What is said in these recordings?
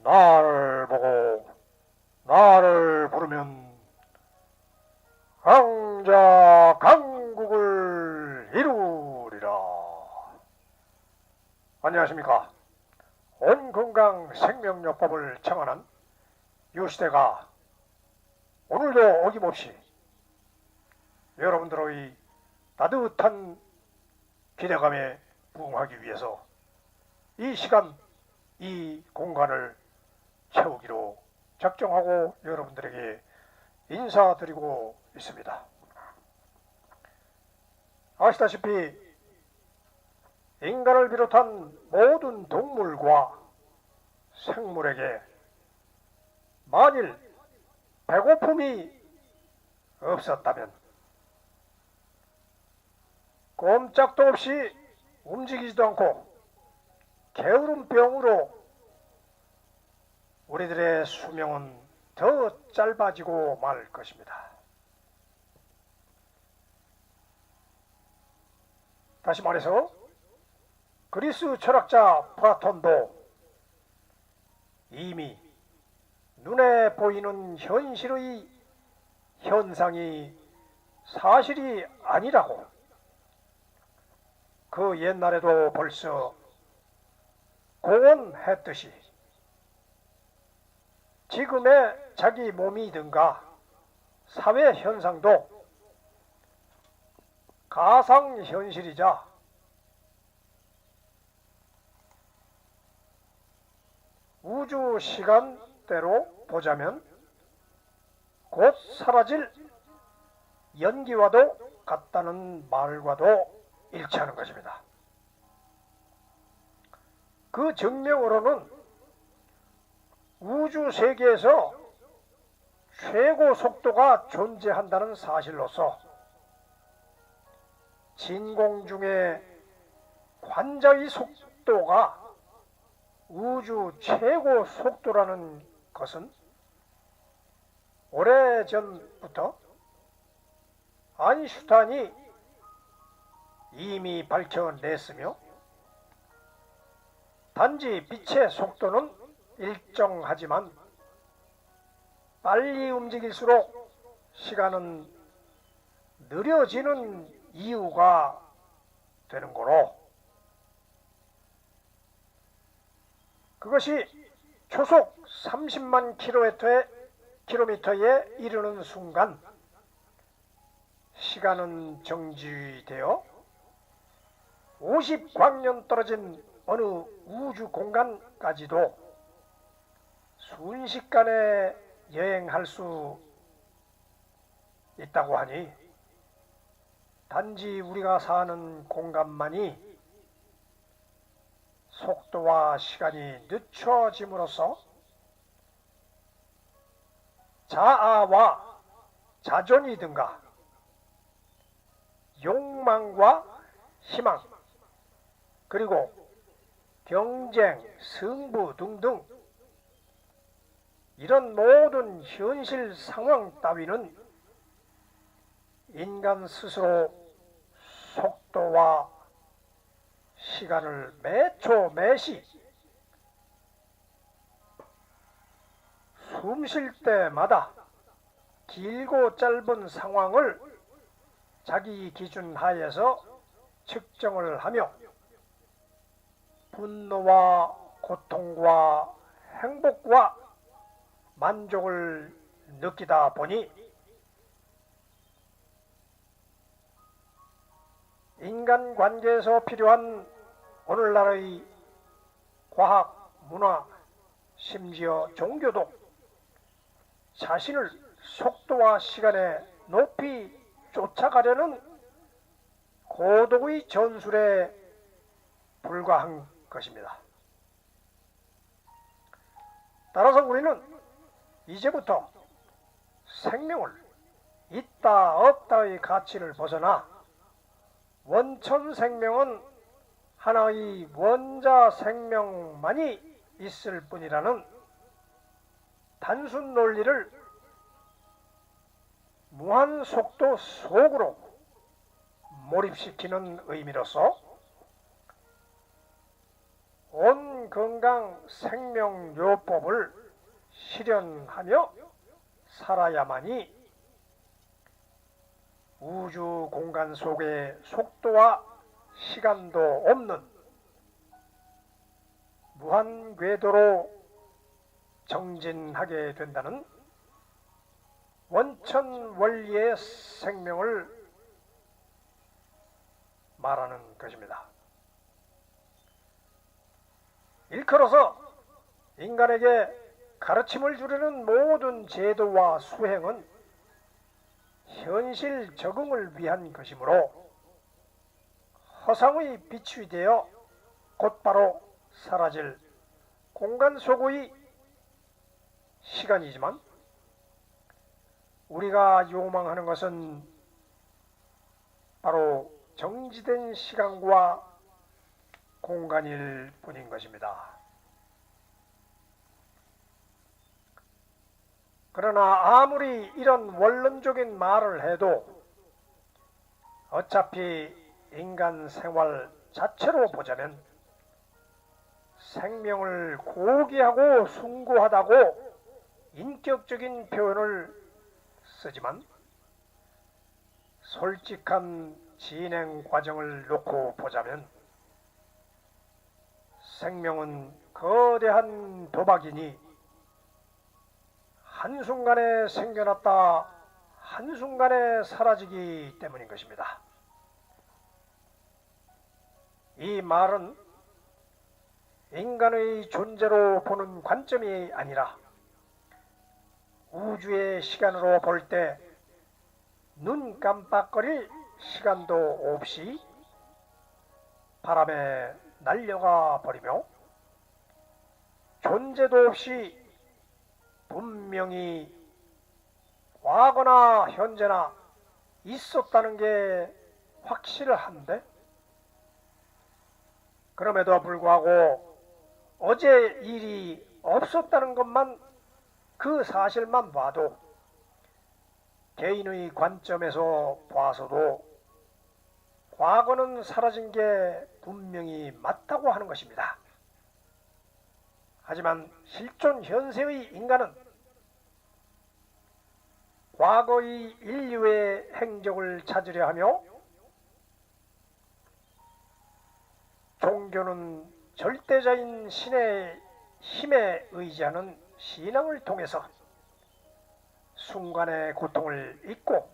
나를 보고 나를 부르면 강자 강국을 이루리라. 안녕하십니까. 온건강 생명요법을 청하는 유시대가 오늘도 어김없이 여러분들의 따뜻한 기대감에 부응하기 위해서 이 시간, 이 공간을 채우기로 작정하고 여러분들에게 인사드리고 있습니다. 아시다시피 인간을 비롯한 모든 동물과 생물에게 만일 배고픔이 없었다면 꼼짝도 없이 움직이지도 않고 게으름병으로 우리들의 수명은 더 짧아지고 말 것입니다. 다시 말해서 그리스 철학자 플라톤도 이미 눈에 보이는 현실의 현상이 사실이 아니라고 그 옛날에도 벌써 공언했듯이 지금의 자기 몸이든가 사회현상도 가상현실이자 우주시간대로 보자면 곧 사라질 연기와도 같다는 말과도 일치하는 것입니다. 그 증명으로는 우주 세계에서 최고 속도가 존재한다는 사실로서 진공 중에 관자의 속도가 우주 최고 속도라는 것은 오래전부터 아인슈타인이 이미 밝혀냈으며 단지 빛의 속도는 일정하지만 빨리 움직일수록 시간은 느려지는 이유가 되는 거로 그것이 초속 30만 킬로미터에 이르는 순간 시간은 정지되어 50광년 떨어진 어느 우주 공간까지도 순식간에 여행할 수 있다고 하니 단지 우리가 사는 공간만이 속도와 시간이 늦춰짐으로써 자아와 자존이든가 욕망과 희망 그리고 경쟁, 승부 등등 이런 모든 현실 상황 따위는 인간 스스로 속도와 시간을 매초 매시 숨 쉴 때마다 길고 짧은 상황을 자기 기준 하에서 측정을 하며 분노와 고통과 행복과 만족을 느끼다 보니 인간관계에서 필요한 오늘날의 과학, 문화, 심지어 종교도 자신을 속도와 시간에 높이 쫓아가려는 고도의 전술에 불과한 것입니다. 따라서 우리는 이제부터 생명을 있다 없다의 가치를 벗어나 원천 생명은 하나의 원자 생명만이 있을 뿐이라는 단순 논리를 무한 속도 속으로 몰입시키는 의미로서 온 건강 생명요법을 실현하며 살아야만이 우주 공간 속의 속도와 시간도 없는 무한 궤도로 정진하게 된다는 원천 원리의 생명을 말하는 것입니다. 일컬어서 인간에게 가르침을 주려는 모든 제도와 수행은 현실 적응을 위한 것이므로 허상의 빛이 되어 곧바로 사라질 공간 속의 시간이지만 우리가 요망하는 것은 바로 정지된 시간과 공간일 뿐인 것입니다. 그러나 아무리 이런 원론적인 말을 해도 어차피 인간 생활 자체로 보자면 생명을 고귀하고 숭고하다고 인격적인 표현을 쓰지만 솔직한 진행 과정을 놓고 보자면 생명은 거대한 도박이니 한순간에 생겨났다 한순간에 사라지기 때문인 것입니다. 이 말은 인간의 존재로 보는 관점이 아니라 우주의 시간으로 볼 때 눈 깜빡거릴 시간도 없이 바람에 날려가 버리며 존재도 없이 분명히 과거나 현재나 있었다는 게 확실한데 그럼에도 불구하고 어제 일이 없었다는 것만 그 사실만 봐도 개인의 관점에서 봐서도 과거는 사라진 게 분명히 맞다고 하는 것입니다. 하지만 실존 현세의 인간은 과거의 인류의 행적을 찾으려 하며 종교는 절대자인 신의 힘에 의지하는 신앙을 통해서 순간의 고통을 잊고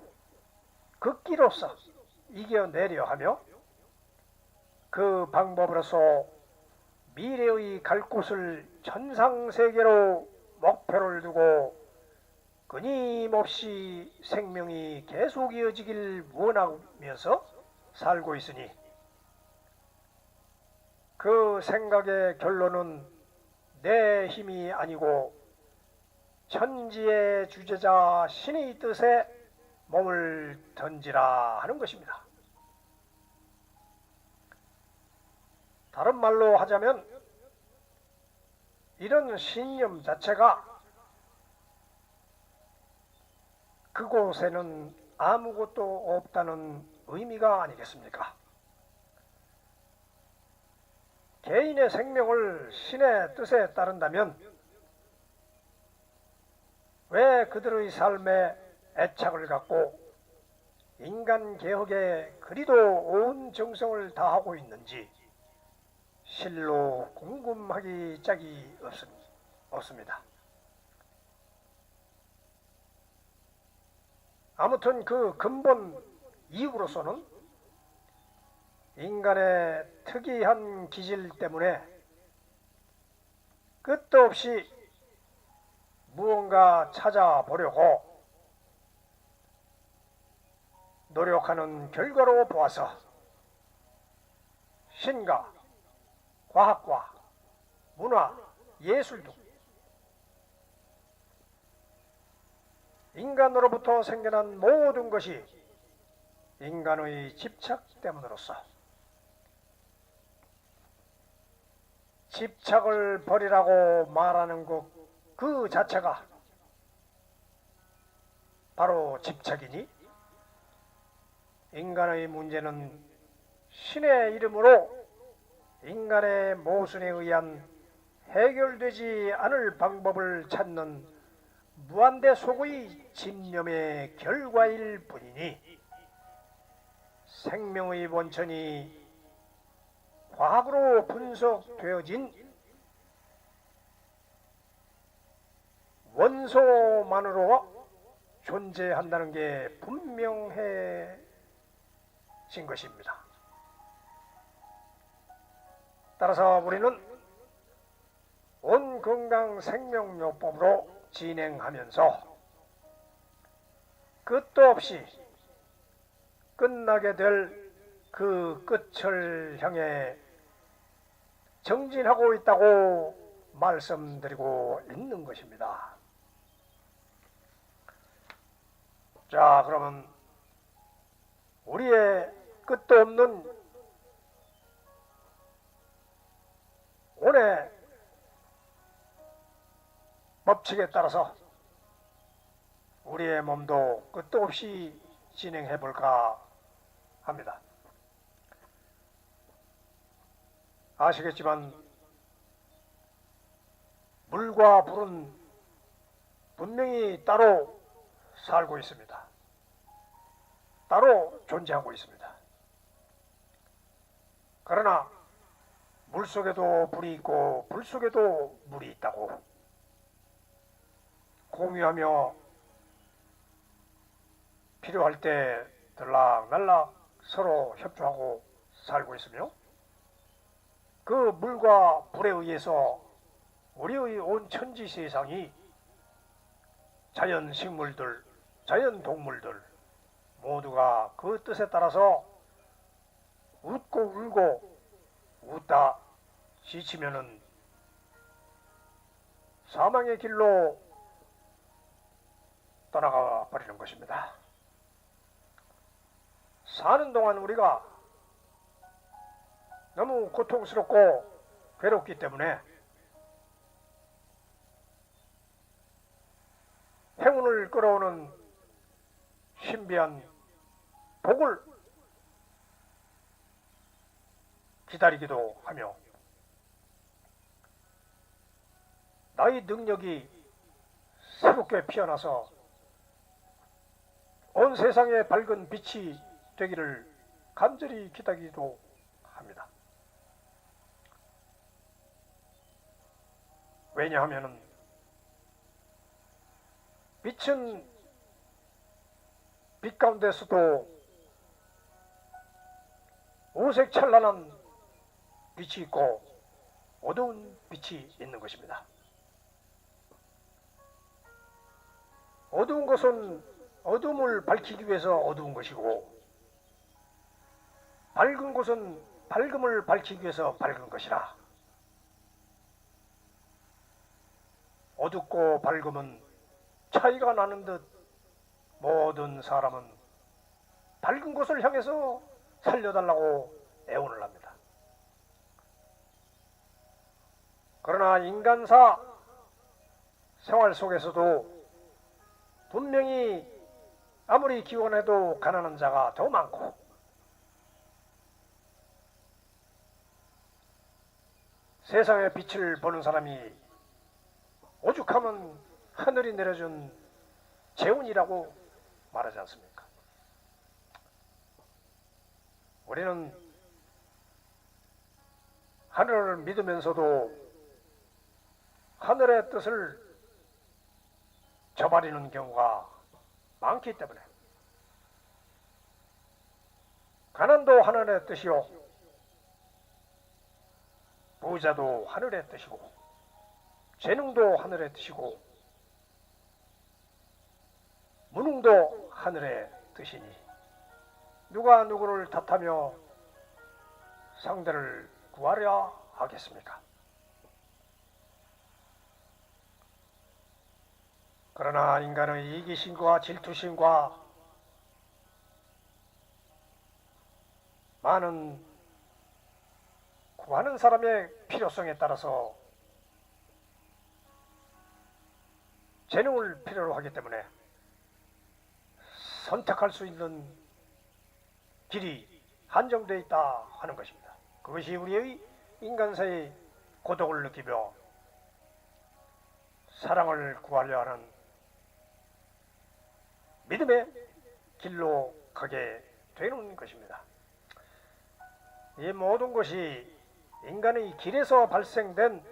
극기로서 이겨내려 하며 그 방법으로서 미래의 갈 곳을 천상세계로 목표를 두고 끊임없이 생명이 계속 이어지길 원하면서 살고 있으니 그 생각의 결론은 내 힘이 아니고 천지의 주제자 신의 뜻에 몸을 던지라 하는 것입니다. 다른 말로 하자면 이런 신념 자체가 그곳에는 아무것도 없다는 의미가 아니겠습니까? 개인의 생명을 신의 뜻에 따른다면 왜 그들의 삶에 애착을 갖고 인간 개혁에 그리도 온 정성을 다하고 있는지 실로 궁금하기 짝이 없습니다. 아무튼 그 근본 이유로서는 인간의 특이한 기질 때문에 끝도 없이 무언가 찾아보려고 노력하는 결과로 보아서 신과 과학과 문화, 예술 등 인간으로부터 생겨난 모든 것이 인간의 집착 때문으로서 집착을 버리라고 말하는 것 그 자체가 바로 집착이니 인간의 문제는 신의 이름으로 인간의 모순에 의한 해결되지 않을 방법을 찾는 무한대 속의 집념의 결과일 뿐이니 생명의 원천이 과학으로 분석되어진 원소만으로 존재한다는 게 분명해진 것입니다. 따라서 우리는 온건강생명요법으로 진행하면서 끝도 없이 끝나게 될 그 끝을 향해 정진하고 있다고 말씀드리고 있는 것입니다. 자, 그러면 우리의 끝도 없는 오늘 법칙에 따라서 우리의 몸도 끝도 없이 진행해 볼까 합니다. 아시겠지만 물과 불은 분명히 따로 살고 있습니다. 따로 존재하고 있습니다. 그러나 물 속에도 불이 있고 불 속에도 물이 있다고 공유하며 필요할 때 들락날락 서로 협조하고 살고 있으며 그 물과 불에 의해서 우리의 온 천지 세상이 자연 식물들, 자연 동물들 모두가 그 뜻에 따라서 웃고 울고 웃다 지치면은 사망의 길로 떠나가 버리는 것입니다. 사는 동안 우리가 너무 고통스럽고 괴롭기 때문에 행운을 끌어오는 신비한 복을 기다리기도 하며 나의 능력이 새롭게 피어나서 온 세상에 밝은 빛이 되기를 간절히 기다리기도 합니다. 왜냐하면 빛은 빛 가운데서도 오색찬란한 빛이 있고 어두운 빛이 있는 것입니다. 어두운 것은 어둠을 밝히기 위해서 어두운 것이고 밝은 것은 밝음을 밝히기 위해서 밝은 것이라. 어둡고 밝음은 차이가 나는 듯 모든 사람은 밝은 것을 향해서 살려달라고 애원을 합니다. 그러나 인간사 생활 속에서도 분명히 아무리 기원해도 가난한 자가 더 많고 세상의 빛을 보는 사람이 오죽하면 하늘이 내려준 재운이라고 말하지 않습니까? 우리는 하늘을 믿으면서도 하늘의 뜻을 저버리는 경우가 많기 때문에 가난도 하늘의 뜻이요 부자도 하늘의 뜻이고 재능도 하늘의 뜻이고 무능도 하늘의 뜻이니 누가 누구를 탓하며 상대를 구하려 하겠습니까? 그러나 인간의 이기심과 질투심과 많은 구하는 사람의 필요성에 따라서 재능을 필요로 하기 때문에 선택할 수 있는 길이 한정되어 있다 하는 것입니다. 그것이 우리의 인간사의 고독을 느끼며 사랑을 구하려 하는 믿음의 길로 가게 되는 것입니다. 이 모든 것이 인간의 길에서 발생된,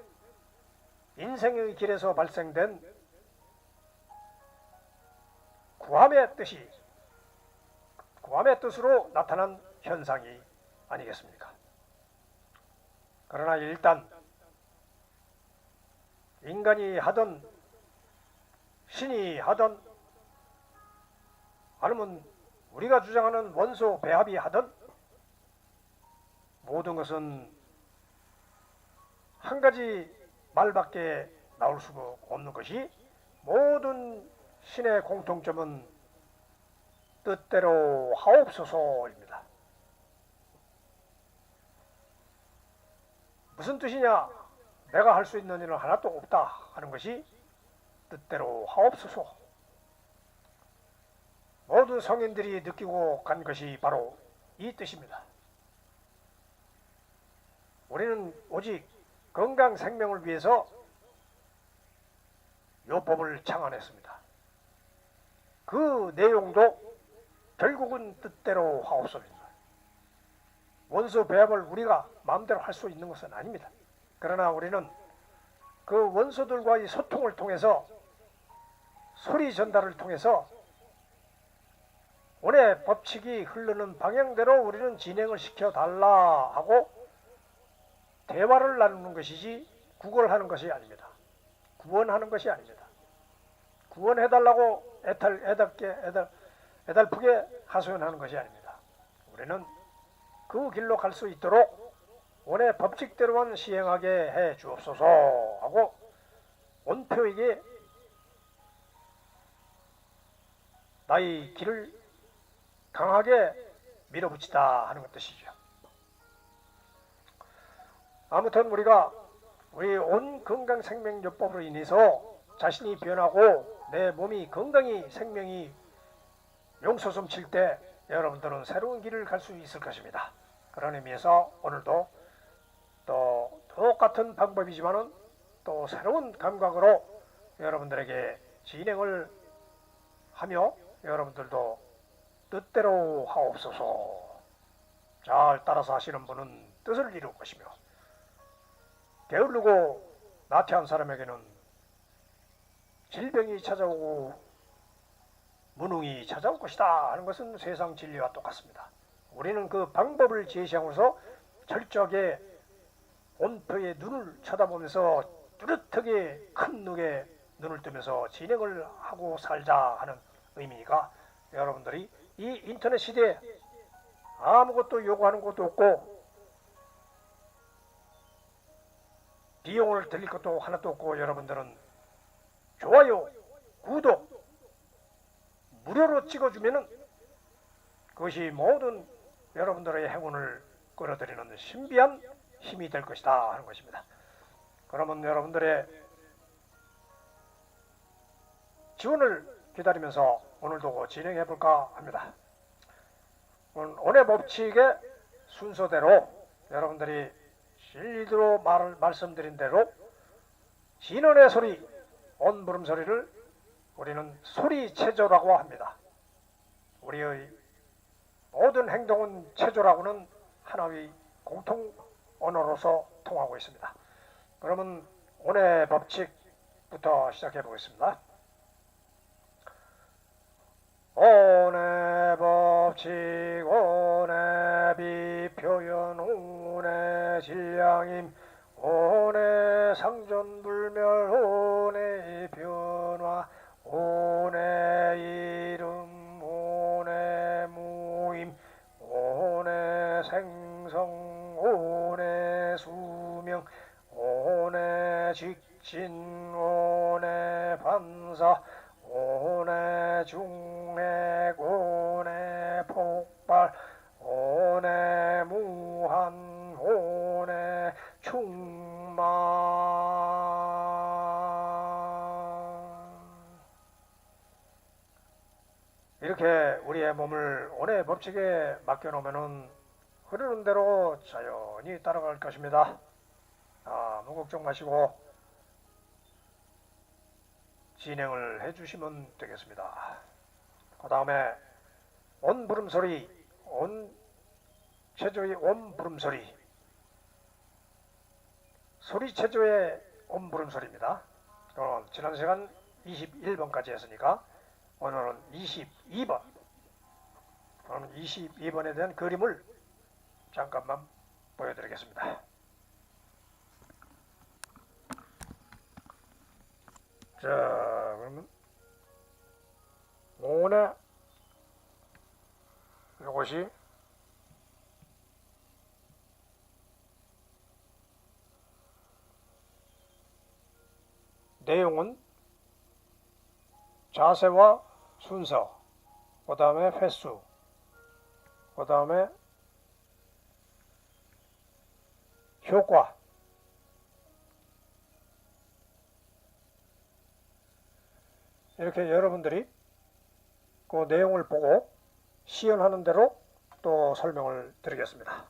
인생의 길에서 발생된 구함의 뜻으로 나타난 현상이 아니겠습니까? 그러나 일단 인간이 하든 신이 하든 아니면 우리가 주장하는 원소 배합이 하든 모든 것은 한 가지 말밖에 나올 수가 없는 것이, 모든 신의 공통점은 뜻대로 하옵소서입니다. 무슨 뜻이냐? 내가 할 수 있는 일은 하나도 없다 하는 것이 뜻대로 하옵소서. 모든 성인들이 느끼고 간 것이 바로 이 뜻입니다. 우리는 오직 건강 생명을 위해서 요법을 창안했습니다. 그 내용도 결국은 뜻대로 하옵소서입니다. 원소 배합을 우리가 마음대로 할 수 있는 것은 아닙니다. 그러나 우리는 그 원소들과의 소통을 통해서, 소리 전달을 통해서 원의 법칙이 흐르는 방향대로 우리는 진행을 시켜달라 하고 대화를 나누는 것이지 구걸하는 것이 아닙니다. 구원하는 것이 아닙니다. 구원해달라고 애달프게 하소연하는 것이 아닙니다. 우리는 그 길로 갈 수 있도록 원의 법칙대로만 시행하게 해 주옵소서 하고 원표에게 나의 길을 강하게 밀어붙이다 하는 뜻이죠. 아무튼 우리가 우리 온 건강생명요법으로 인해서 자신이 변하고 내 몸이 건강히, 생명이 용솟음 칠 때 여러분들은 새로운 길을 갈 수 있을 것입니다. 그런 의미에서 오늘도 또 똑같은 방법이지만은 또 새로운 감각으로 여러분들에게 진행을 하며 여러분들도 뜻대로 하옵소서. 잘 따라서 하시는 분은 뜻을 이룰 것이며, 게으르고 나태한 사람에게는 질병이 찾아오고 무능이 찾아올 것이다 하는 것은 세상 진리와 똑같습니다. 우리는 그 방법을 제시하면서 철저하게 원표의 눈을 쳐다보면서 뚜렷하게 큰 눈에 눈을 뜨면서 진행을 하고 살자 하는 의미니까, 여러분들이 이 인터넷 시대에 아무것도 요구하는 것도 없고 비용을 들릴 것도 하나도 없고, 여러분들은 좋아요, 구독 무료로 찍어주면은 그것이 모든 여러분들의 행운을 끌어들이는 신비한 힘이 될 것이다 하는 것입니다. 그러면 여러분들의 지원을 기다리면서 오늘도 진행해 볼까 합니다. 오늘 법칙의 순서대로 여러분들이 진리로 말씀드린 대로 진언의 소리, 온부름 소리를 우리는 소리체조라고 합니다. 우리의 모든 행동은 체조라고는 하나의 공통 언어로서 통하고 있습니다. 그러면 오늘 법칙부터 시작해 보겠습니다. 오늘 법칙, 오늘 비표현, 오늘 질량임, 오늘 상존불멸, 오늘 변화, 오늘 이름, 오늘 무임, 오늘 생성, 오늘 수명, 오늘 직진, 오늘 반사, 오늘 중핵, 오늘 폭발, 오늘 무한, 오늘 충만. 이렇게 우리의 몸을 오늘 법칙에 맡겨놓으면 흐르는 대로 자연히 따라갈 것입니다. 걱정 마시고 진행을 해주시면 되겠습니다. 그 다음에 온 부름소리, 온 체조의 온 부름소리, 소리 체조의 온 부름소리입니다. 지난 시간 21번까지 했으니까 오늘은 22번. 그럼 22번에 대한 그림을 잠깐만 보여드리겠습니다. 자, 그러면 오늘 이것이 내용은 자세와 순서, 그 다음에 횟수, 그 다음에 효과, 이렇게 여러분들이 그 내용을 보고 시연하는 대로 또 설명을 드리겠습니다.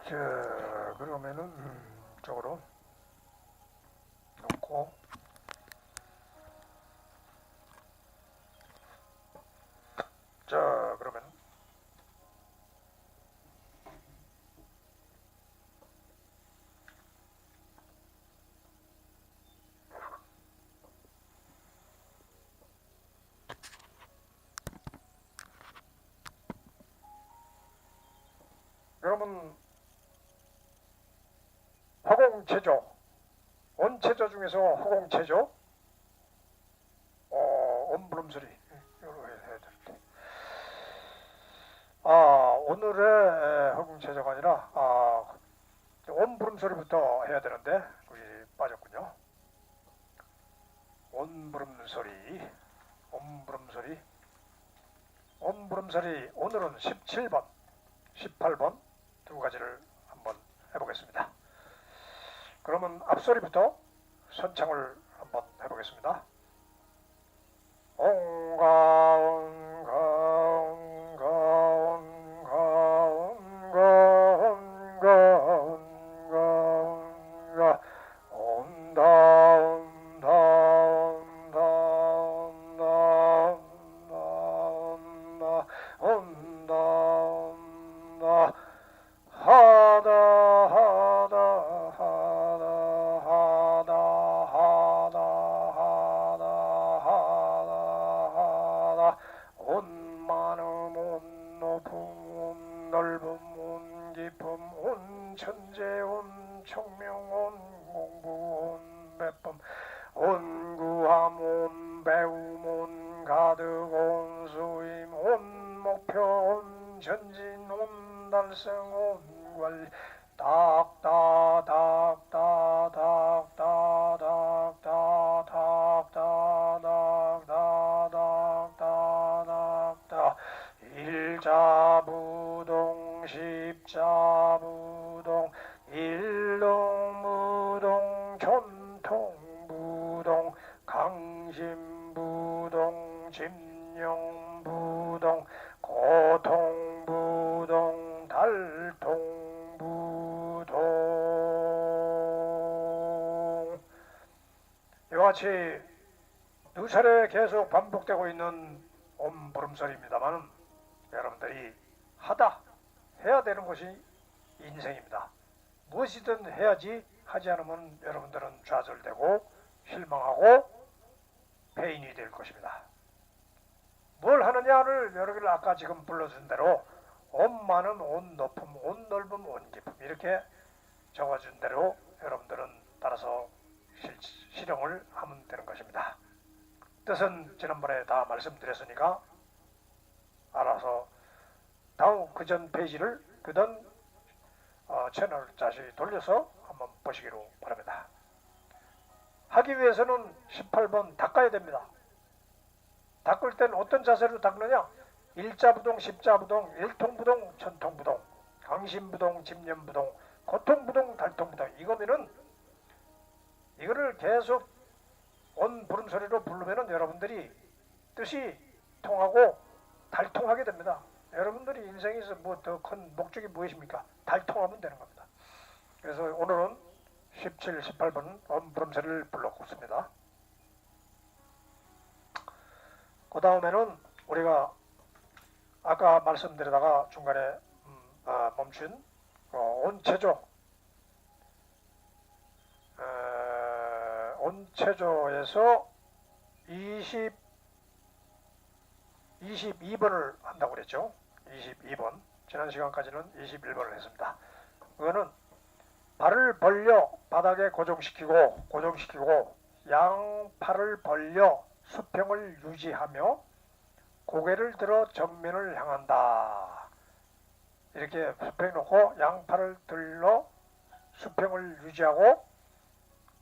자, 그러면은 이쪽으로 놓고 자, 그러면 여러분 허공체조, 온체조 중에서 허공체조, 온부름소리 이걸로 해야 될 때. 오늘의 허공체조가 아니라 온부름소리부터 해야 되는데 그게 빠졌군요. 온부름소리, 온부름소리, 온부름소리. 오늘은 17번, 18번 두 가지를 한번 해보겠습니다. 그러면 앞소리부터 선창을 한번 해보겠습니다. 온가 온가 온가 온가 온가 온가 온가 온가 온다 온다 온다 온다 온다 온다 온다 하다 하다 하다 하다 하다 하다 하다 온 많음 온 높음 온 넓음 온 깊음 온 천재 온 청명 온 공부 온 배품 온 구함 온 배움 온 가득 온 수임 온 목표 온 전진 온 달성 온 관리 닥다 닥다 닥다 닥다 닥다 닥다 닥다 닥다 일자부동 십자부동 일동무동 견통부동 강심부동 집령부동 고통부동 달통부동. 이와같이 두 차례 계속 반복되고 있는 온부름소리입니다만 여러분들이 해야 되는 것이 인생입니다. 무엇이든 해야지 하지 않으면 여러분들은 좌절되고 실망하고 폐인이 될 것입니다. 뭘 하느냐를 여러분들 아까 지금 불러준 대로 온 많음, 온 높음, 온 넓음, 온 깊음 이렇게 적어준 대로 여러분들은 따라서 실행을 하면 되는 것입니다. 뜻은 지난번에 다 말씀드렸으니까 알아서 다음 그전 페이지를 그전 채널을 다시 돌려서 한번 보시기로 바랍니다. 하기 위해서는 18번 닦아야 됩니다. 닦을 때는 어떤 자세로 닦느냐? 일자부동, 십자부동, 일통부동, 천통부동, 강심부동, 집념부동, 고통부동, 달통부동. 이거면은 이거를 계속 온 부름소리로 부르면은 여러분들이 뜻이 통하고 달통하게 됩니다. 여러분들이 인생에서 뭐 더 큰 목적이 무엇입니까? 달통하면 되는 겁니다. 그래서 오늘은 17, 18번 엄브럼새를 불러봅습니다. 그 다음에는 우리가 아까 말씀드리다가 중간에 멈춘 온체조에서 22번을 한다고 그랬죠. 22번. 지난 시간까지는 21번을 했습니다. 그거는 발을 벌려 바닥에 고정시키고 양팔을 벌려 수평을 유지하며 고개를 들어 정면을 향한다. 이렇게 수평 놓고 양팔을 들러 수평을 유지하고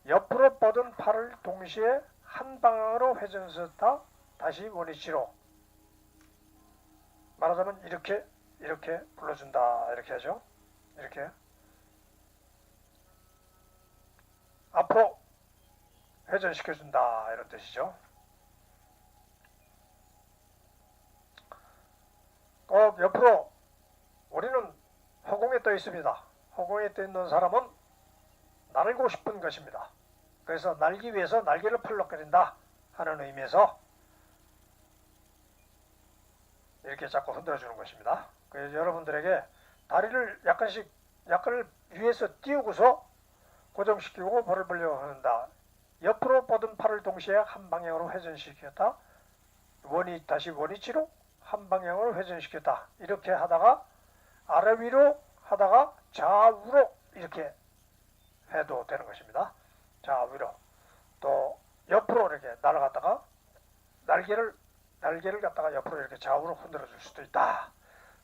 옆으로 뻗은 팔을 동시에 한 방향으로 회전시켰다. 다시 원위치로. 말하자면 이렇게 불러준다. 이렇게 하죠. 이렇게 앞으로 회전시켜준다. 이런 뜻이죠. 꼭 옆으로 우리는 허공에 떠 있습니다. 허공에 떠 있는 사람은 날고 싶은 것입니다. 그래서 날기 위해서 날개를 펄럭거린다 하는 의미에서 이렇게 자꾸 흔들어주는 것입니다. 그래서 여러분들에게 다리를 약간 위에서 띄우고서 고정시키고 발을 벌려 한다. 옆으로 뻗은 팔을 동시에 한 방향으로 회전시켰다. 다시 원위치로 한 방향으로 회전시켰다. 이렇게 하다가 아래 위로 하다가 좌우로 이렇게 해도 되는 것입니다. 좌우로 또 옆으로 이렇게 날아갔다가 날개를 갖다가 옆으로 이렇게 좌우로 흔들어 줄 수도 있다.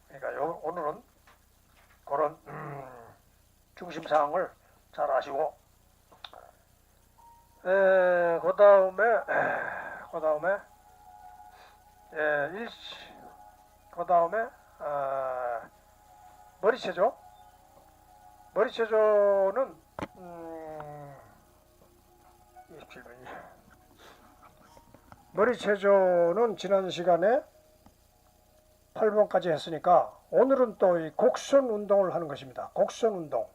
그러니까 오늘은 그런 중심사항을 잘 아시고 그 다음에 머리체조. 머리체조는 27번이. 머리체조는 지난 시간에 8번까지 했으니까 오늘은 또 이 곡선 운동을 하는 것입니다. 곡선 운동.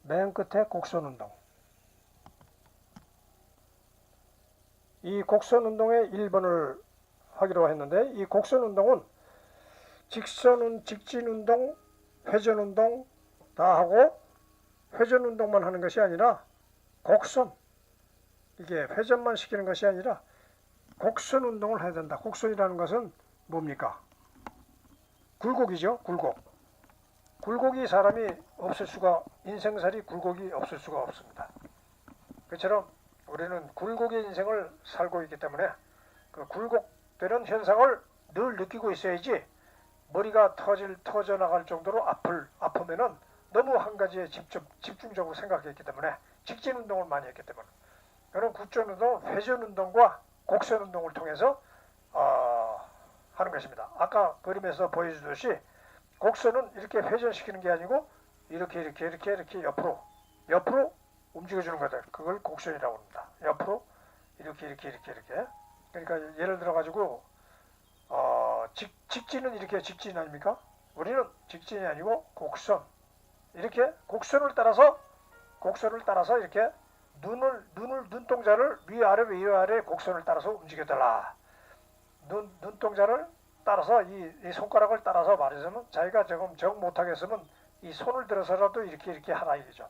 맨 끝에 곡선 운동. 이 곡선 운동의 1번을 하기로 했는데 이 곡선 운동은 직진 운동, 회전 운동 다 하고 회전 운동만 하는 것이 아니라 곡선, 이게 회전만 시키는 것이 아니라 곡선 운동을 해야 된다. 곡선이라는 것은 뭡니까? 굴곡이죠. 굴곡이 사람이 없을 수가, 인생살이 굴곡이 없을 수가 없습니다. 그처럼 우리는 굴곡의 인생을 살고 있기 때문에 그 굴곡되는 현상을 늘 느끼고 있어야지 머리가 터져나갈 정도로 아프면은 너무 한 가지에 집중적으로 생각했기 때문에 직진 운동을 많이 했기 때문에 그런 국전 운동, 회전 운동과 곡선 운동을 통해서 하는 것입니다. 아까 그림에서 보여주듯이 곡선은 이렇게 회전시키는 게 아니고 이렇게 옆으로 움직여주는 거다. 그걸 곡선이라고 합니다. 옆으로 이렇게. 그러니까 예를 들어 가지고 직진은 이렇게 직진 아닙니까? 우리는 직진이 아니고 곡선. 이렇게 곡선을 따라서 이렇게 눈동자를 위아래 곡선을 따라서 움직여달라. 눈동자를 따라서 이 손가락을 따라서 말하자면 자기가 조금 정 못하겠으면 이 손을 들어서라도 이렇게 하라 이거죠.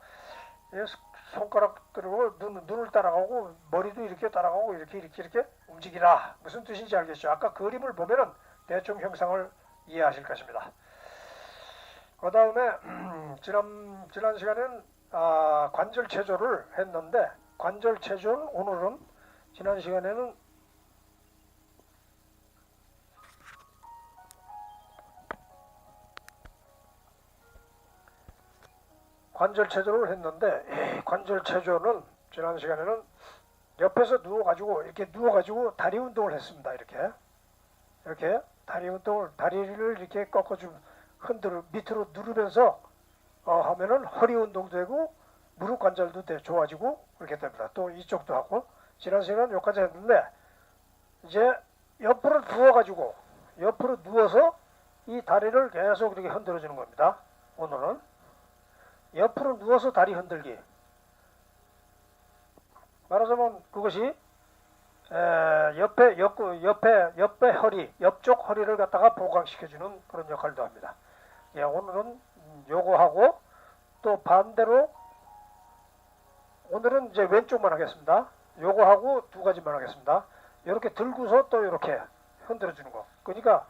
손가락 들고 눈을 따라가고 머리도 이렇게 따라가고 이렇게 움직이라. 무슨 뜻인지 알겠죠? 아까 그림을 보면은 대충 형상을 이해하실 것입니다. 그 다음에 지난 시간에는 관절 체조를 했는데 관절 체조는 오늘은 지난 시간에는 관절 체조를 했는데 관절 체조는 지난 시간에는 옆에서 누워가지고 다리 운동을 했습니다. 이렇게 다리를 이렇게 꺾어주면 밑으로 누르면서 하면은 허리 운동도 되고 무릎 관절도 좋아지고 그렇게 됩니다. 또 이쪽도 하고 지난 시간은 여기까지 했는데 이제 옆으로 누워가지고 옆으로 누워서 이 다리를 계속 이렇게 흔들어 주는 겁니다. 오늘은 옆으로 누워서 다리 흔들기. 말하자면 그것이 옆에 허리, 옆쪽 허리를 갖다가 보강시켜주는 그런 역할도 합니다. 예, 오늘은 요거 하고 또 반대로 오늘은 이제 왼쪽만 하겠습니다. 요거 하고 두 가지만 하겠습니다. 이렇게 들고서 또 이렇게 흔들어 주는 거. 그러니까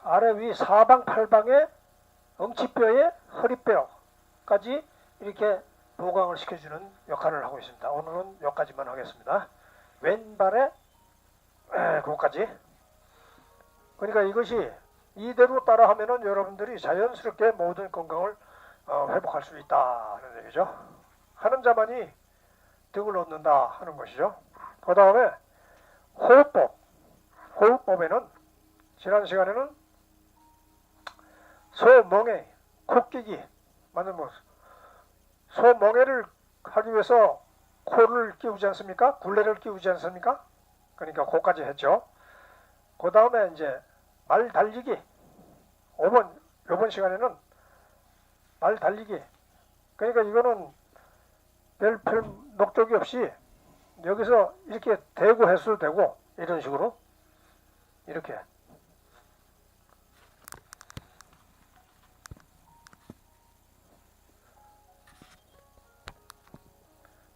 아래 위 사방팔방에 엉치뼈에 허리뼈까지 이렇게 보강을 시켜주는 역할을 하고 있습니다. 오늘은 여기까지만 하겠습니다. 왼발에 그것까지. 그러니까 이것이 이대로 따라하면은 여러분들이 자연스럽게 모든 건강을 회복할 수 있다는 얘기죠. 하는 자만이 득을 얻는다 하는 것이죠. 그 다음에 호흡법. 호흡법에는 지난 시간에는 소멍에, 코끼기, 맞는 소멍에를 하기 위해서 코를 끼우지 않습니까? 굴레를 끼우지 않습니까? 그러니까 코까지 했죠. 그 다음에 이제 말 달리기. 이번 시간에는 말 달리기. 그러니까 이거는 별 목적이 없이 여기서 이렇게 대고 했어도 되고 이런 식으로 이렇게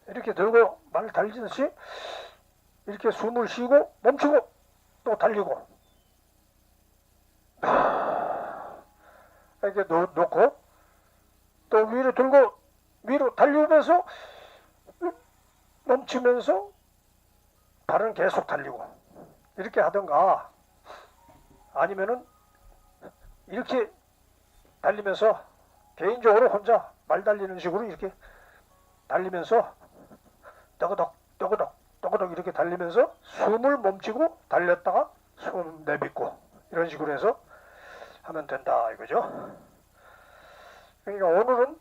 이렇게 들고 말 달리듯이 이렇게 숨을 쉬고 멈추고 또 달리고 이렇게 놓고 또 위로 들고 위로 달리면서 멈추면서 발은 계속 달리고 이렇게 하던가 아니면은 이렇게 달리면서 개인적으로 혼자 말 달리는 식으로 이렇게 달리면서 떠그덕 떠그덕 떠그덕 이렇게 달리면서 숨을 멈추고 달렸다가 숨 내뱉고 이런 식으로 해서 하면 된다 이거죠. 그러니까 오늘은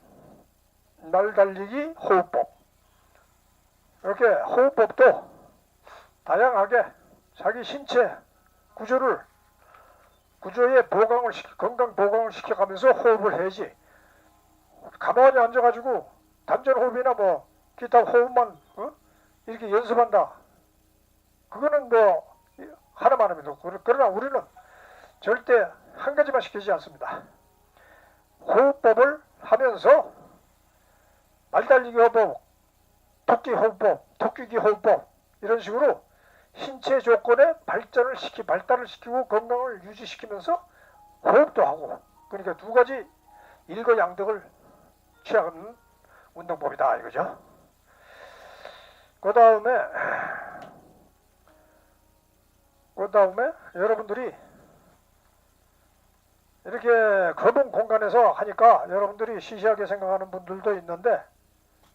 말 달리기 호흡법. 이렇게 호흡법도 다양하게 자기 신체 구조의 보강을 건강 보강을 시켜가면서 호흡을 해야지. 가만히 앉아가지고 단전 호흡이나 뭐 기타 호흡만 이렇게 연습한다. 그거는 뭐 하나만 하면 되고 그러나 우리는 절대 한 가지만 시키지 않습니다. 호흡법을 하면서 말달리기 호흡법, 토끼 호흡법, 토끼기 호흡법 이런 식으로 신체 조건의 발달을 시키고 건강을 유지시키면서 호흡도 하고 그러니까 두 가지 일거양득을 취하는 운동법이다 이거죠. 그 다음에 여러분들이 이렇게 검은 공간에서 하니까 여러분들이 시시하게 생각하는 분들도 있는데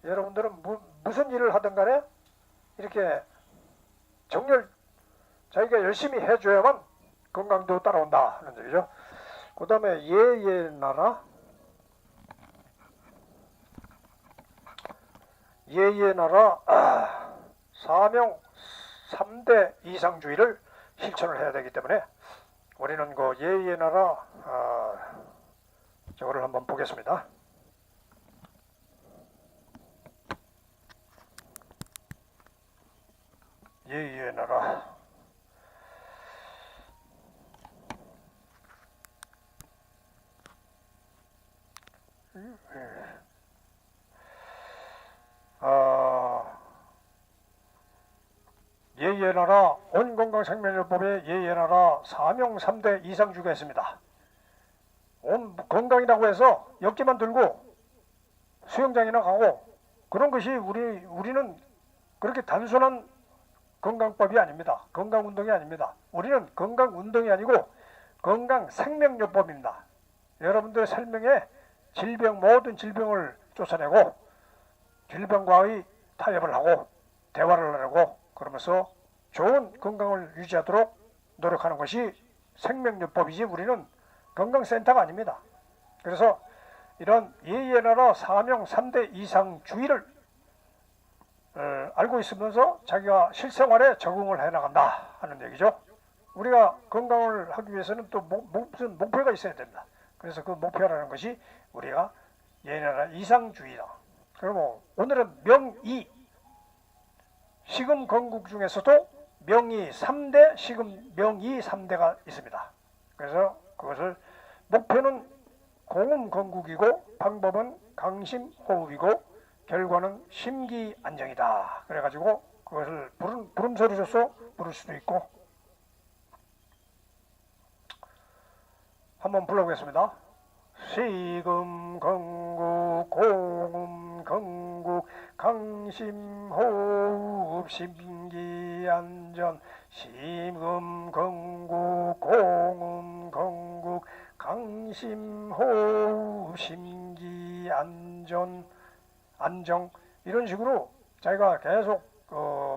여러분들은 무슨 일을 하든 간에 이렇게 자기가 열심히 해줘야만 건강도 따라온다 하는 얘기죠. 그 다음에 예의 나라 사명 3대 이상주의를 실천을 해야 되기 때문에 우리는 그 예의 나라 저거를 한번 보겠습니다. 예의 나라 예의 나라 온건강생명요법의 예의 나라 사명 3대 이상주의가 있습니다. 온 건강이라고 해서 역기만 들고 수영장이나 가고 그런 것이 우리는 그렇게 단순한 건강법이 아닙니다. 건강운동이 아닙니다. 우리는 건강운동이 아니고 건강생명요법입니다. 여러분들의 생명에 모든 질병을 쫓아내고 질병과의 타협을 하고 대화를 하고 그러면서 좋은 건강을 유지하도록 노력하는 것이 생명요법이지 우리는 건강센터가 아닙니다. 그래서 이런 예의 나라 사명 3대 이상주의를 알고 있으면서 자기가 실생활에 적응을 해나간다 하는 얘기죠. 우리가 건강을 하기 위해서는 또 무슨 목표가 있어야 됩니다. 그래서 그 목표라는 것이 우리가 예나라 이상주의다. 그리고 오늘은 명의, 식음 건국 중에서도 명의 3대, 식음 명의 3대가 있습니다. 그래서 그것을 목표는 공음 건국이고 방법은 강심 호흡이고 결과는 심기 안정이다. 그래가지고 그것을 부름소리로서 부를 수도 있고, 한번 불러보겠습니다. 식음 건국 공음 건국 강심 호흡 심기 안전. 식음 건국 공음 건국 강심 호흡 심기 안전 안정. 이런 식으로 자기가 계속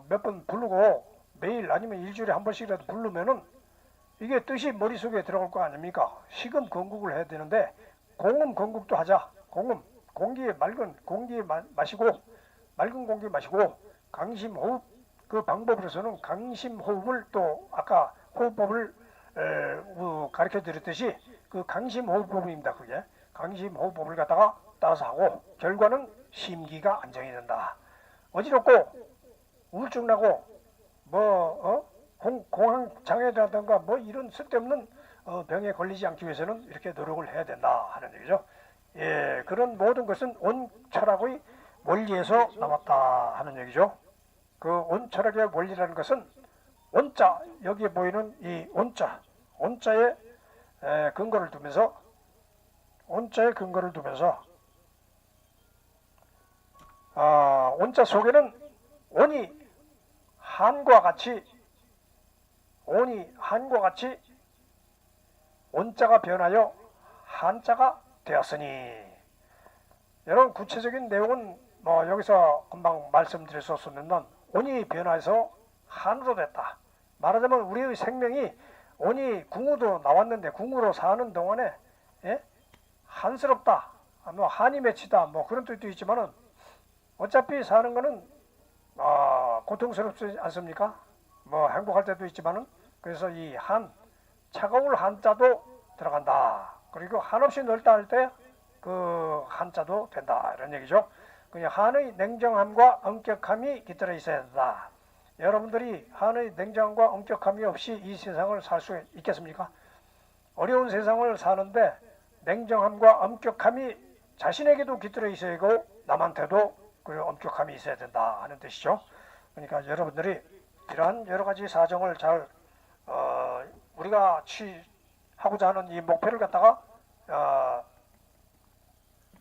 몇 번 부르고 매일 아니면 일주일에 한 번씩이라도 부르면은 이게 뜻이 머릿속에 들어갈 거 아닙니까? 식음 건국을 해야 되는데 공음 건국도 하자. 공음, 공기에 맑은 공기에 마시고, 맑은 공기 마시고, 강심 호흡, 그 방법으로서는 강심 호흡을 또 아까 호흡법을 가르쳐 드렸듯이 그 강심 호흡법입니다. 그게 강심 호흡법을 갖다가 따라서 하고 결과는 심기가 안정이 된다. 어지럽고 우울증 나고 공황 장애라든가 이런 쓸데없는 병에 걸리지 않기 위해서는 이렇게 노력을 해야 된다 하는 얘기죠. 예, 그런 모든 것은 온철학의 원리에서 나왔다 하는 얘기죠. 그 온철학의 원리라는 것은 온자, 여기에 보이는 이 온자에 근거를 두면서 온자 속에는 온이 한과 같이 온자가 변하여 한자가 되었으니, 이런 구체적인 내용은 여기서 금방 말씀드릴 수 없으면 온이 변화해서 한으로 됐다. 말하자면 우리의 생명이 온이 궁으로 나왔는데 궁으로 사는 동안에 한스럽다, 한이 맺히다, 그런 뜻도 있지만은 어차피 사는 거는 고통스럽지 않습니까? 행복할 때도 있지만은, 그래서 이 차가울 한자도 들어간다. 그리고 한없이 넓다 할 때 그 한자도 된다, 이런 얘기죠. 그냥 한의 냉정함과 엄격함이 깃들어 있어야 된다. 여러분들이 한의 냉정함과 엄격함이 없이 이 세상을 살 수 있겠습니까? 어려운 세상을 사는데 냉정함과 엄격함이 자신에게도 깃들어 있어야 하고 남한테도 그 엄격함이 있어야 된다 하는 뜻이죠. 그러니까 여러분들이 이러한 여러 가지 사정을 잘 우리가 취하고자 하는 이 목표를 갖다가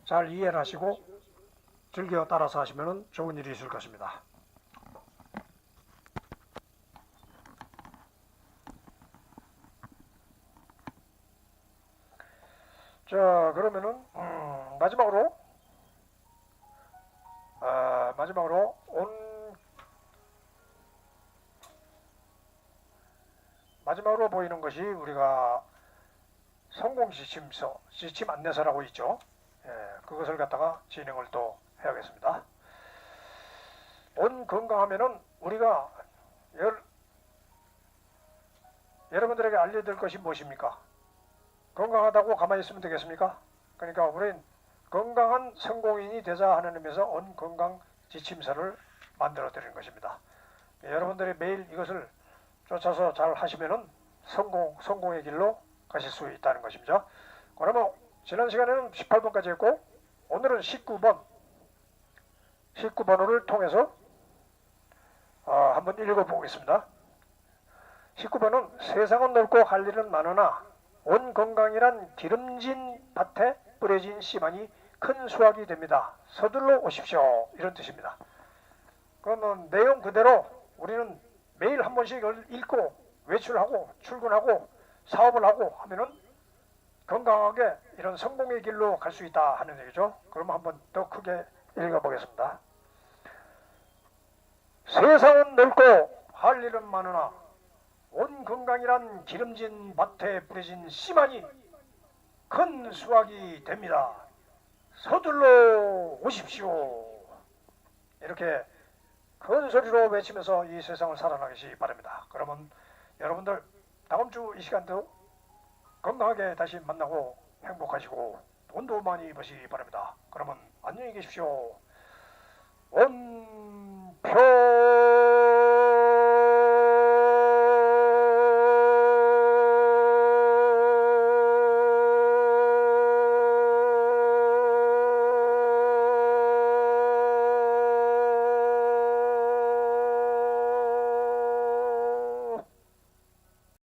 잘 이해를 하시고 즐겨 따라서 하시면 좋은 일이 있을 것입니다. 자, 그러면은 마지막으로 마지막으로 보이는 것이 우리가 성공지침서, 지침 안내서라고 있죠. 그것을 갖다가 진행을 또 해야겠습니다. 온 건강하면은 우리가 여러분들에게 알려드릴 것이 무엇입니까? 건강하다고 가만히 있으면 되겠습니까? 그러니까 우리는 건강한 성공인이 되자 하는 의미에서 온 건강 지침서를 만들어 드리는 것입니다. 여러분들이 매일 이것을 쫓아서 잘 하시면은 성공의 길로 가실 수 있다는 것입니다. 그러면 지난 시간에는 18번까지 했고 오늘은 19번을 통해서 한번 읽어보겠습니다. 19번은 세상은 넓고 할 일은 많으나 온 건강이란 기름진 밭에 뿌려진 씨만이 큰 수확이 됩니다. 서둘러 오십시오. 이런 뜻입니다. 그러면 내용 그대로 우리는 매일 한 번씩 읽고 외출하고 출근하고 사업을 하고 하면은 건강하게 이런 성공의 길로 갈 수 있다 하는 얘기죠. 그러면 한번 더 크게 읽어보겠습니다. 세상은 넓고 할 일은 많으나 온 건강이란 기름진 밭에 뿌려진 씨만이 큰 수확이 됩니다. 서둘러 오십시오. 이렇게 큰 소리로 외치면서 이 세상을 살아나시기 바랍니다. 그러면 여러분들 다음 주 이 시간도 건강하게 다시 만나고 행복하시고 돈도 많이 버시기 바랍니다. 그러면 안녕히 계십시오.